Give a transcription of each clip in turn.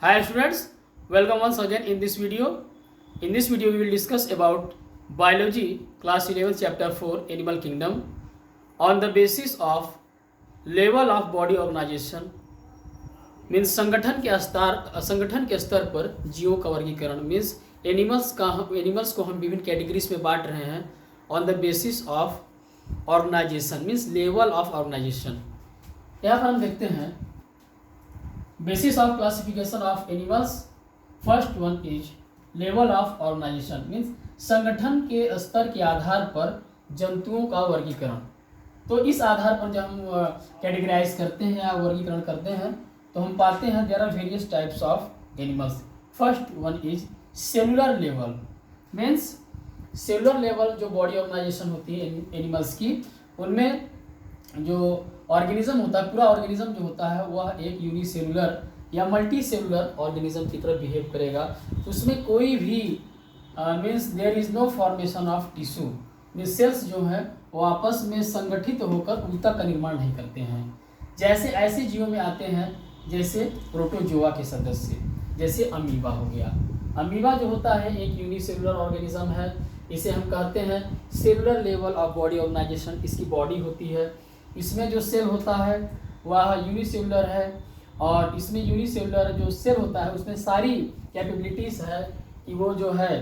Hi students, welcome once again in this video. In this video we will discuss about biology class 11 chapter 4 animal kingdom on the basis of level of body organization means संगठन के स्तर पर जीवों का वर्गीकरण means animals को हम विभिन्न कैटेगरीज में बांट रहे हैं on the basis of organization means level of organization. यहाँ पर हम देखते हैं basis of classification of animals. First one is level of organization means संगठन के स्तर के आधार पर जंतुओं का वर्गीकरण। तो इस आधार पर जब हम कैटेगराइज करते हैं या वर्गीकरण करते हैं तो हम पाते हैं there are various types of animals. First one is cellular level means cellular level जो बॉडी ऑर्गेनाइजेशन होती है एनिमल्स की, उनमें जो ऑर्गेनिज्म होता है, पूरा ऑर्गेनिज्म जो होता है वह एक यूनिसेलुलर या मल्टी सेलुलर ऑर्गेनिज्म की तरह बिहेव करेगा। उसमें कोई भी means there is no formation of tissue means cells जो है वो आपस में संगठित होकर ऊतक का निर्माण नहीं करते हैं। जैसे ऐसे जीवों में आते हैं जैसे प्रोटोजोआ के सदस्य, जैसे अमीबा हो गया। अमीबा जो होता है एक यूनिसेलुलर ऑर्गेनिज्म है, इसे हम कहते हैं cellular level of body organization. इसकी बॉडी होती है, इसमें जो सेल होता है वह यूनिसेलुलर है और इसमें यूनिसेलुलर जो सेल होता है उसमें सारी कैपेबिलिटीज़ है कि वो जो है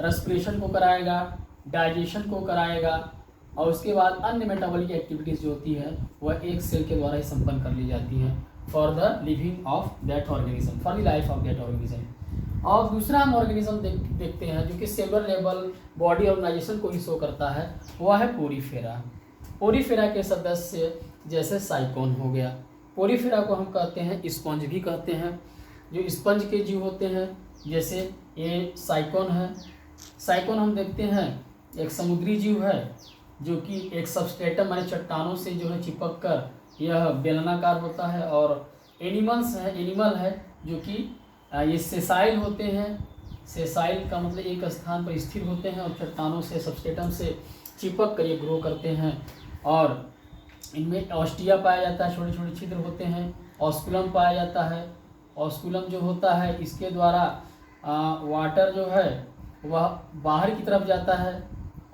रेस्पिरेशन को कराएगा, डाइजेशन को कराएगा और उसके बाद अन्य मेटाबॉलिक एक्टिविटीज़ जो होती है वह एक सेल के द्वारा ही संपन्न कर ली जाती हैं for the living of that organism, for the life of that organism. और दूसरा हम ऑर्गेनिज्म देखते हैं जो कि सेलुलर लेवल बॉडी ऑर्गेनाइजेशन को ही शो करता है, वह है पोरीफेरा। पोरीफेरा के सदस्य जैसे साइकोन हो गया। पोरीफेरा को हम कहते हैं स्पंज भी कहते हैं। जो स्पंज के जीव होते हैं जैसे ये साइकोन है। साइकोन हम देखते हैं एक समुद्री जीव है जो कि एक सबस्ट्रेटम माने चट्टानों से जो है चिपक कर यह बेलनाकार होता है। और एनिमल है जो कि ये सेसाइल होते हैं। सेसाइल का मतलब एक स्थान पर स्थिर होते हैं और चट्टानों से सबस्ट्रेटम से चिपक कर ये ग्रो करते हैं। और इनमें ऑस्टिया पाया जाता है, छोटे छोटे छिद्र होते हैं। ऑस्कुलम पाया जाता है। ऑस्कुलम जो होता है इसके द्वारा वाटर जो है वह बाहर की तरफ जाता है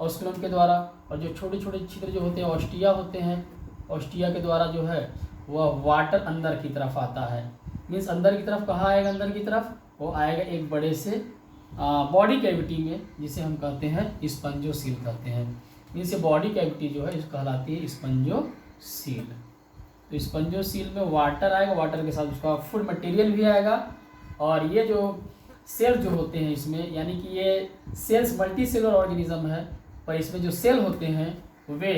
ऑस्कुलम के द्वारा, और जो छोटे छोटे छिद्र जो होते हैं ऑस्टिया होते हैं। ऑस्टिया के द्वारा जो है वह वाटर अंदर की तरफ आता है। मीन्स अंदर की तरफ कहाँ आएगा? अंदर की तरफ वो आएगा एक बड़े से बॉडी कैविटी में जिसे हम कहते हैं स्पंजोसील कहते हैं। मीन्स ये बॉडी कैविटी जो है इसको कहलाती है स्पंजोसील। तो स्पंजोसील में वाटर आएगा, वाटर के साथ उसका फूड मटेरियल भी आएगा। और ये जो सेल जो होते हैं इसमें, यानी कि ये सेल्स मल्टी सेलुलर ऑर्गेनिज्म है, पर इसमें जो सेल होते हैं वे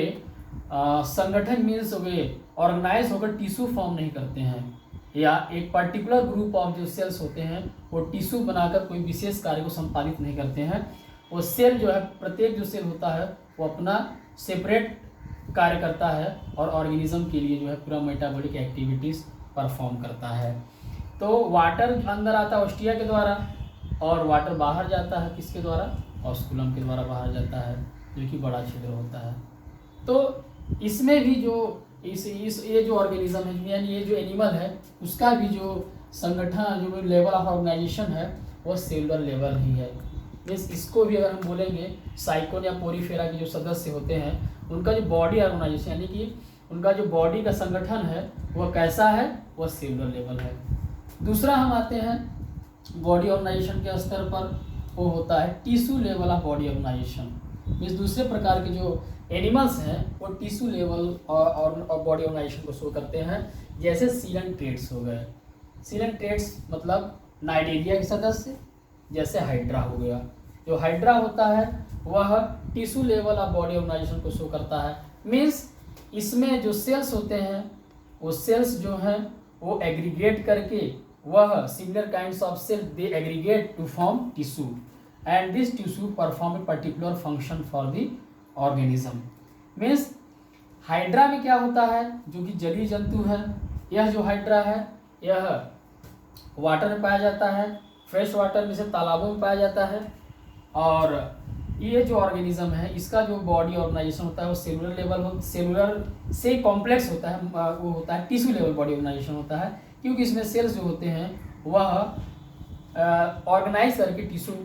संगठन मीन्स वे ऑर्गेनाइज होकर टिश्यू फॉर्म नहीं करते हैं, या एक पर्टिकुलर ग्रुप ऑफ जो सेल्स होते हैं वो टिश्यू बनाकर कोई विशेष कार्य को संपादित नहीं करते हैं। वो सेल जो है, प्रत्येक जो सेल होता है वो अपना सेपरेट कार्य करता है और ऑर्गेनिज्म के लिए जो है पूरा मेटाबॉलिक एक्टिविटीज़ परफॉर्म करता है। तो वाटर अंदर आता है ऑस्टिया के द्वारा और वाटर बाहर जाता है किसके द्वारा? ऑस्कुलम के द्वारा बाहर जाता है जो कि बड़ा छिद्र होता है। तो इसमें भी जो ये जो ऑर्गेनिज्म है यानी ये जो एनिमल है उसका भी जो संगठन जो लेवल ऑफ ऑर्गेनाइजेशन है वो सेलुलर लेवल ही है। मीन्स इसको भी अगर हम बोलेंगे साइकोन या पोरीफेरा के जो सदस्य होते हैं उनका जो बॉडी ऑर्गेनाइजेशन यानी कि उनका जो बॉडी का संगठन है वह कैसा है? वह सेलुलर लेवल है। दूसरा हम आते हैं बॉडी ऑर्गेनाइजेशन के स्तर पर, वो होता है tissue level of body organization. Means दूसरे प्रकार के जो एनिमल्स हैं वो टिश्यू लेवल और बॉडी ऑर्गेनाइजेशन को शो करते हैं। जैसे सीलेंट्रेट्स हो गए। सीलेंट्रेट्स मतलब नाइडेरिया के सदस्य, जैसे हाइड्रा हो गया। जो हाइड्रा होता है वह tissue level of body organization को शो करता है। मीन्स इसमें जो सेल्स होते हैं वो सेल्स जो हैं वो एग्रीगेट करके वह similar kinds of cell they aggregate to form tissue and this tissue perform a particular function for the organism. Means hydra में क्या होता है जो कि जलीय जंतु है, यह जो हाइड्रा है यह वाटर में पाया जाता है, फ्रेश वाटर में से तालाबों में पाया जाता है। और ये जो ऑर्गेनिज्म है इसका जो बॉडी ऑर्गेनाइजेशन होता है वो सेलुलर लेवल सेलुलर से कॉम्प्लेक्स होता है, वो होता है टिश्यू लेवल बॉडी ऑर्गेनाइजेशन होता है। क्योंकि इसमें सेल्स जो होते हैं वह ऑर्गेनाइज करके टिश्यू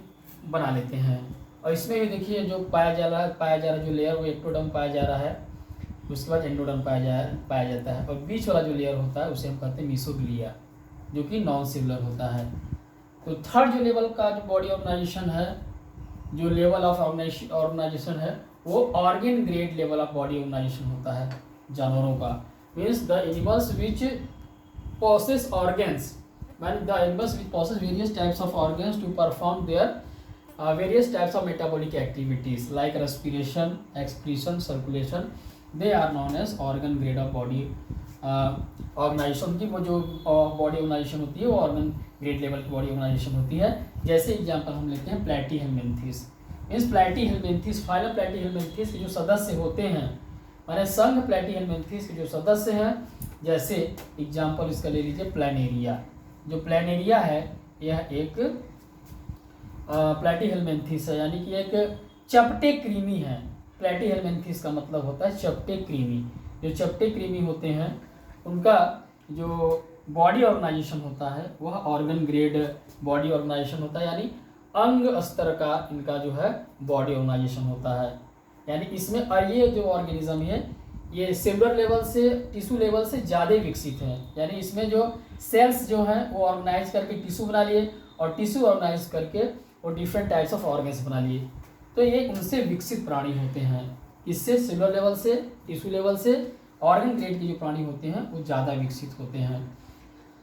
बना लेते हैं। और इसमें भी देखिए जो पाया जा रहा जो लेयर वो एक्टोडर्म पाया जा रहा है, उसके बाद एंडोडर्म पाया जाता है, और बीच वाला जो लेयर होता है उसे हम कहते हैं मीसोग्लिया, जो कि नॉन सेलुलर होता है। तो थर्ड जो लेवल का जो बॉडी ऑर्गेनाइजेशन है, जो लेवल ऑफ ऑर्गेनाइजेशन है, वो organ grade level of body organization होता है जानवरों का। Means the animals which possess organs, when the animals which possess various types of organs to perform their various types of metabolic activities like respiration, excretion, circulation, they are known as organ grade of body organization की। वो जो body organization होती है वो organ grade level की body organization होती है। जैसे एग्जांपल हम लेते हैं प्लैटीहेलमिन्थेस। इस प्लैटीहेलमिन्थेस फाइलम प्लैटीहेलमिन्थेस के जो सदस्य होते हैं, माने संघ प्लैटीहेलमिन्थेस के जो सदस्य हैं, जैसे एग्जाम्पल इसका ले लीजिए प्लानेरिया। जो प्लानेरिया है यह एक प्लैटीहेलमिन्थेस है, यानी कि एक चपटे कृमि है। प्लैटीहेलमिन्थेस का मतलब होता है चपटे कृमि। जो चपटे कृमि होते हैं उनका जो बॉडी ऑर्गेनाइजेशन होता है वह ऑर्गन ग्रेड बॉडी ऑर्गेनाइजेशन होता है, यानी अंग स्तर का इनका जो है बॉडी ऑर्गेनाइजेशन होता है। यानी इसमें और ये जो ऑर्गेनिज्म है ये सेलुलर लेवल से टिश्यू लेवल से ज़्यादा विकसित है। यानी इसमें जो सेल्स जो हैं वो ऑर्गेनाइज करके टिश्यू बना लिए, और टिश्यू ऑर्गेनाइज करके वो डिफरेंट टाइप्स ऑफ ऑर्गन्स बना लिए। तो ये उनसे विकसित प्राणी होते हैं। इससे सेलुलर लेवल से, टिश्यू लेवल से ऑर्गन ग्रेड के जो प्राणी होते हैं वो ज़्यादा विकसित होते हैं।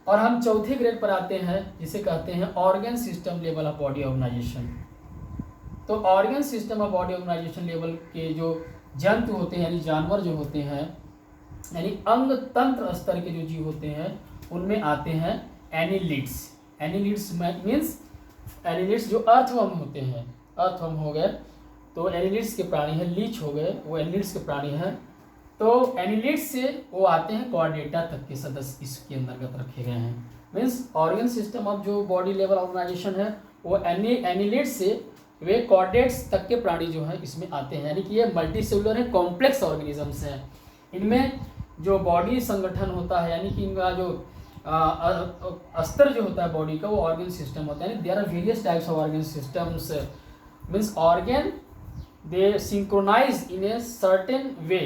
और हम चौथे ग्रेड पर आते हैं जिसे कहते हैं organ system level of body organisation. तो organ system of body organisation level के जो जंतु होते हैं यानी जानवर जो होते हैं, यानी अंग तंत्र स्तर के जो जीव होते हैं, उनमें आते हैं एनिलिड्स। एनिलिड्स मीन्स एनिलिड्स जो अर्थवर्म होते हैं, अर्थवर्म हो गए तो एनिलिड्स के प्राणी हैं। लीच हो गए वो एनिलिड्स के प्राणी हैं। तो एनिलिड्स से वो आते हैं कॉर्डेटा तक के सदस्य इसके अंतर्गत रखे गए हैं। मीन्स ऑर्गन सिस्टम ऑफ जो बॉडी लेवल ऑर्गेनाइजेशन है वो एनिलिड्स से वे कॉर्डेट्स तक के प्राणी जो हैं इसमें आते हैं। यानी कि ये मल्टी सेलुलर है, कॉम्प्लेक्स ऑर्गेनिजम्स हैं। इनमें जो बॉडी संगठन होता है, यानी कि इनका जो अस्तर जो होता है बॉडी का वो ऑर्गन सिस्टम होता है। यानी there are various types of organ systems. Means organ they synchronize in a certain way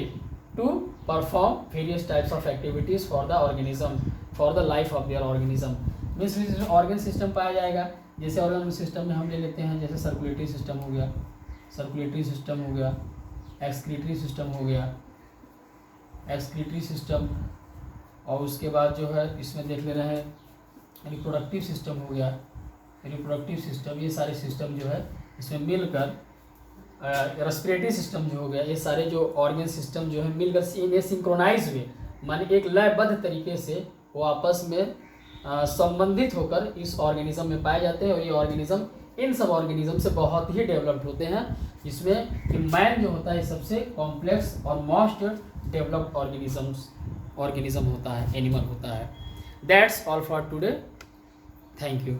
to perform various types of activities for the organism, for the life of their organism. Means organ system पाया जाएगा। जैसे organ system में हम ले लेते हैं जैसे circulatory system हो गया, सर्कुलेटरी सिस्टम हो गया, एक्सक्रीटरी सिस्टम हो गया, एक्सक्रीटरी सिस्टम, और उसके बाद जो है इसमें देख ले रहे हैं रिप्रोडक्टिव सिस्टम हो गया, रिप्रोडक्टिव सिस्टम। ये सारे सिस्टम जो है इसमें मिलकर रेस्पिरेटरी सिस्टम जो हो गया, ये सारे जो ऑर्गन सिस्टम जो है मिलकर इन्हें सिंक्रोनाइज हुए, माने एक लयबद्ध तरीके से वो आपस में संबंधित होकर इस ऑर्गेनिज्म में पाए जाते हैं। और ये ऑर्गेनिज्म इन सब ऑर्गेनिज्म से बहुत ही डेवलप्ड होते हैं, जिसमें कि मैन जो होता है सबसे कॉम्प्लेक्स और मोस्ट डेवलप्ड ऑर्गेनिज्म होता है, एनिमल होता है। That's all for today. Thank you.